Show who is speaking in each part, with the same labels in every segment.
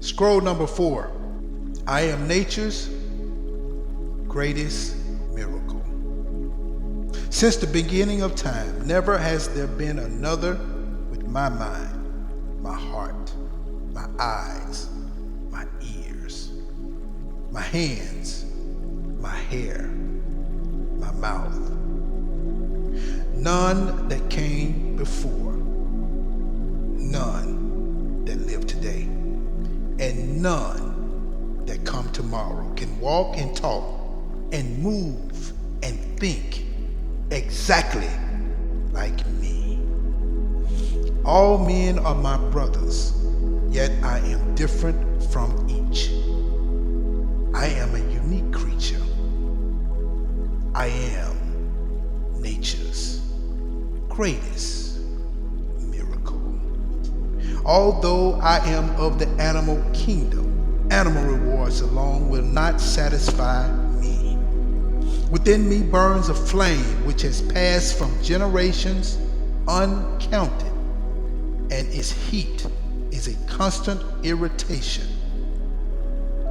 Speaker 1: Scroll number 4. I am nature's greatest miracle. Since the beginning of time, never has there been another with my mind, my heart, my eyes, my ears, my hands, my hair, my mouth. None that came before, none that live today, and none that come tomorrow can walk and talk and move and think exactly like me. All men are my brothers, yet I am different from each. I am a unique creature. I am nature's greatest miracle. Although I am of the animal kingdom, animal rewards alone will not satisfy me. Within me burns a flame which has passed from generations uncounted, and its heat is a constant irritation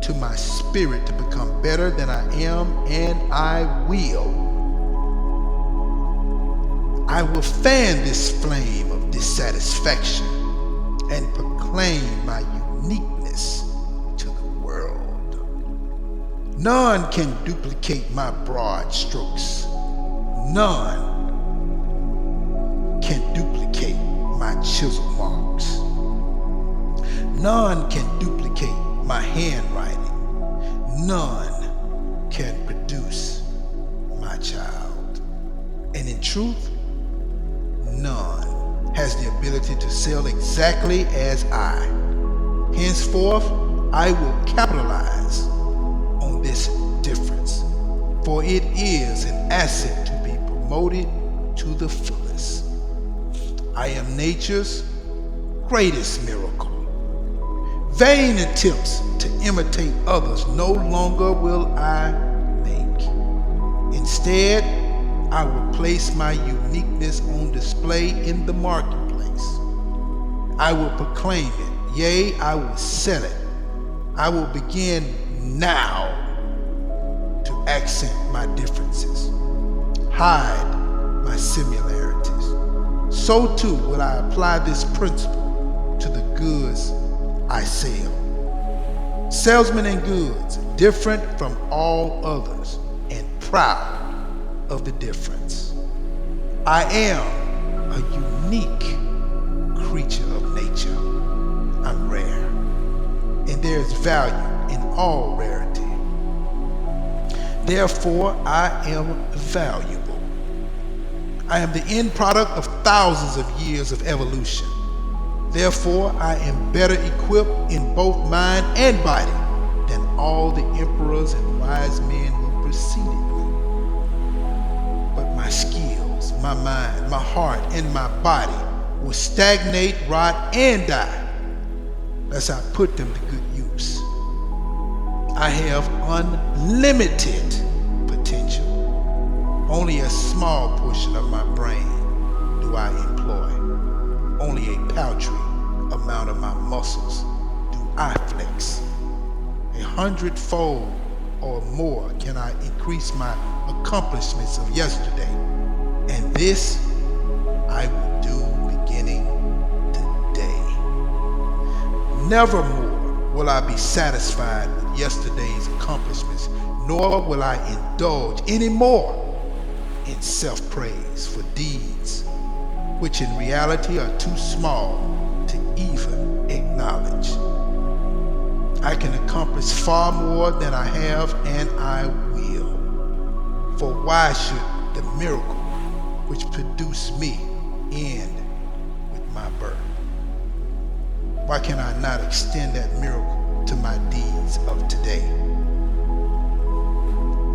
Speaker 1: to my spirit to become better than I am, and I will fan this flame of dissatisfaction and proclaim my uniqueness to the world. None can duplicate my broad strokes. None can duplicate my chisel marks. None can duplicate my handwriting. None can produce my child. And in truth, none has the ability to sell exactly as I. Henceforth, I will capitalize on this difference, for it is an asset to be promoted to the fullest. I am nature's greatest miracle. Vain attempts to imitate others no longer will I make. Instead, I will place my uniqueness on display in the marketplace. I will proclaim it, yea, I will sell it. I will begin now to accent my differences, hide my similarities. So too will I apply this principle to the goods I sell. Salesmen in goods, different from all others and proud of the difference. I am a unique creature of nature. I'm rare, and there is value in all rarity. Therefore, I am valuable. I am the end product of thousands of years of evolution. Therefore, I am better equipped in both mind and body than all the emperors and wise men who preceded me. But my skills, my mind, my heart, and my body will stagnate, rot, and die unless I put them to good use. I have unlimited potential. Only a small portion of my brain do I employ. Only a paltry amount of my muscles do I flex. 100-fold or more can I increase my accomplishments of yesterday, and this I will do beginning today. Nevermore will I be satisfied with yesterday's accomplishments, nor will I indulge anymore in self-praise for deeds which in reality are too small to even acknowledge. I can accomplish far more than I have, and I will. For why should the miracle which produced me end with my birth? Why can I not extend that miracle to my deeds of today?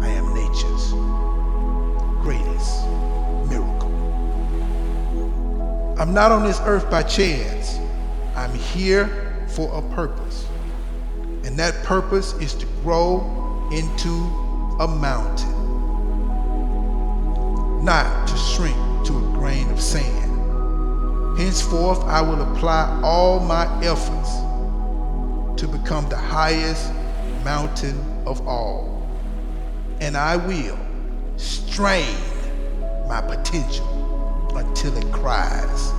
Speaker 1: I am nature's greatest miracle. I'm not on this earth by chance. I'm here for a purpose. And that purpose is to grow into a mountain, not to shrink to a grain of sand. Henceforth, I will apply all my efforts to become the highest mountain of all. And I will strain my potential until it cries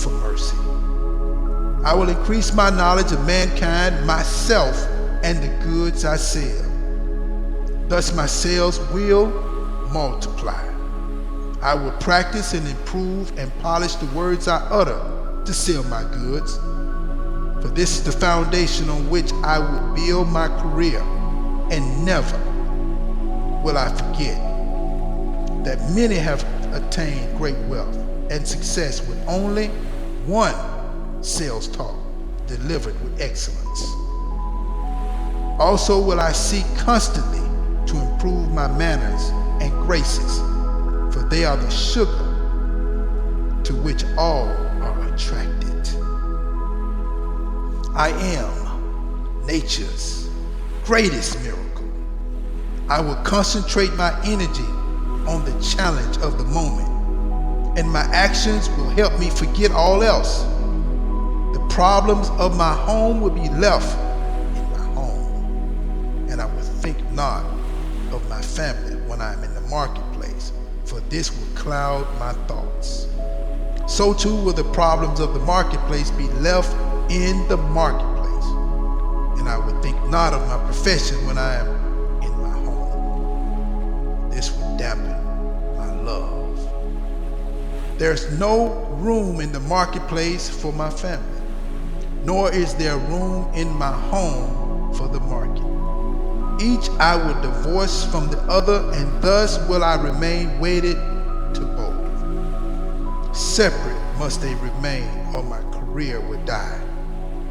Speaker 1: for mercy. I will increase my knowledge of mankind, myself, and the goods I sell. Thus my sales will multiply. I will practice and improve and polish the words I utter to sell my goods. For this is the foundation on which I will build my career, and never will I forget that many have attained great wealth and success with only one sales talk delivered with excellence. Also will I seek constantly to improve my manners and graces, for they are the sugar to which all are attracted. I am nature's greatest miracle. I will concentrate my energy on the challenge of the moment, and my actions will help me forget all else. The problems of my home will be left in my home, and I will think not of my family when I am in the marketplace, for this will cloud my thoughts. So too will the problems of the marketplace be left in the marketplace, and I will think not of my profession when I am in my home. This will dampen my love. There's no room in the marketplace for my family, nor is there room in my home for the market. Each I will divorce from the other, and thus will I remain wedded to both. Separate must they remain, or my career will die.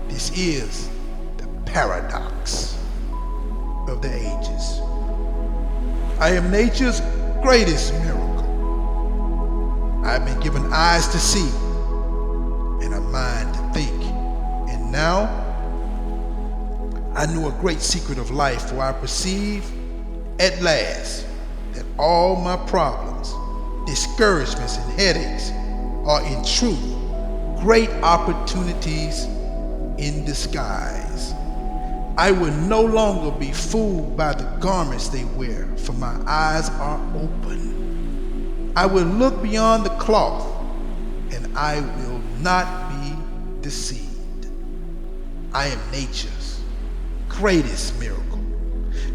Speaker 1: This is the paradox of the ages. I am nature's greatest miracle. I have been given eyes to see and a mind to think. And now I know a great secret of life, for I perceive at last that all my problems, discouragements, and headaches are in truth great opportunities in disguise. I will no longer be fooled by the garments they wear, for my eyes are open. I will look beyond the cloth, and I will not be deceived. I am nature's greatest miracle.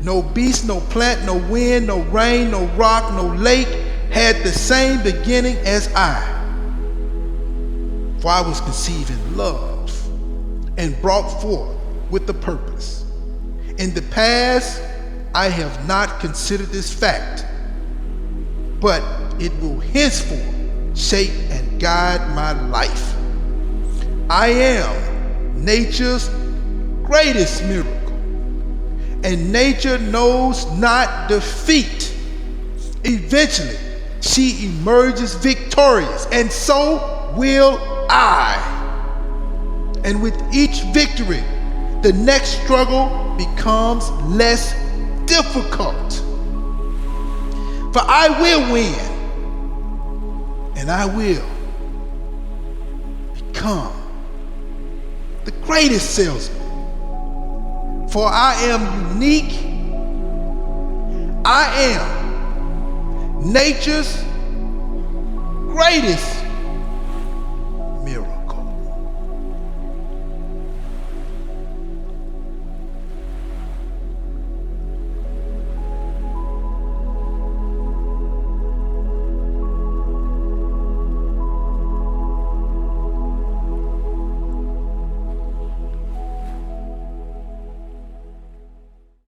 Speaker 1: No beast, no plant, no wind, no rain, no rock, no lake had the same beginning as I. For I was conceived in love and brought forth with a purpose. In the past, I have not considered this fact, but it will henceforth shape and guide my life. I am nature's greatest miracle, and nature knows not defeat. Eventually, she emerges victorious, and so will I. And with each victory, the next struggle becomes less difficult. For I will win, and I will become the greatest salesman. For I am unique. I am nature's greatest